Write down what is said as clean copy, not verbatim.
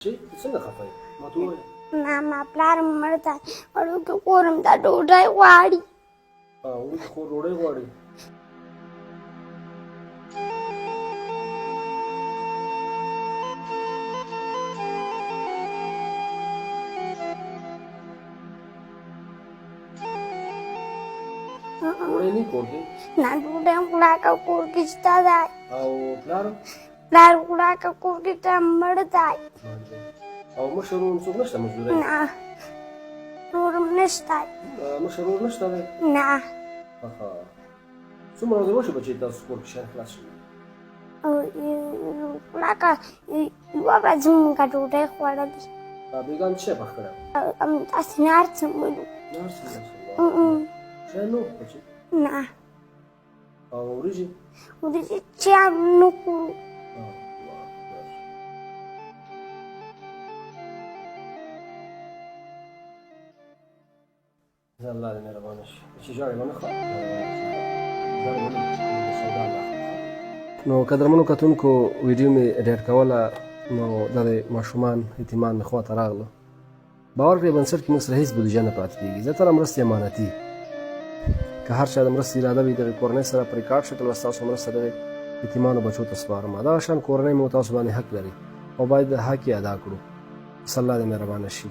چې څنګه خفه یې؟ ما ته ووایه. ما پلار مړ دی وړوکی کور همدا ډوډۍ غواړي. وړوکی خور ډوډۍ غواړي. ډوډۍ نه کور کې؟ نه ډوډۍ وړاکه کور کې شته دی. او پلار؟ پلار وړاکه کور کې ته مړ دی. او مشر ورور څوک نشته مزدورۍ؟ نه ورور هم نشته. مشر ورور نشته دی؟ نه. څومره ورځې وشوه چې تاسو کور کې شیان خلاص شوي؟ وړاکه یوه ورځ مونږ ډوډۍ خوړلې. بېګا مې څه شی پخ کړی و؟ همداسې نه هر څه ولو. هر څه ماشاءالله. شیان نه وو بچي؟ نه. او وریجې؟ وریجې چې هم نه خورو. زه الله دې مهربانه شي چې ژاړې به نه ښه نو قدرمنو کتونکو ویډیو مې ایډیټ کوله نو دا د ماشومان یتیمان مې خواته راغله. باور کړئ بنسټ کې موږ سره هېڅ بودیجه نه پاتې کېږي. زیاتره مرستې امانتي. که هر چا د مرستې اراده وي دغې کورنۍ سره په ریکارډ شکل به ستاسو مرسته دغې یتیمانو بچو ته سپارم. دغه شان کورنۍ مو تاسو باندې حق لري او باید د حق یې ادا کړو. بس الله دې مهربانه شي.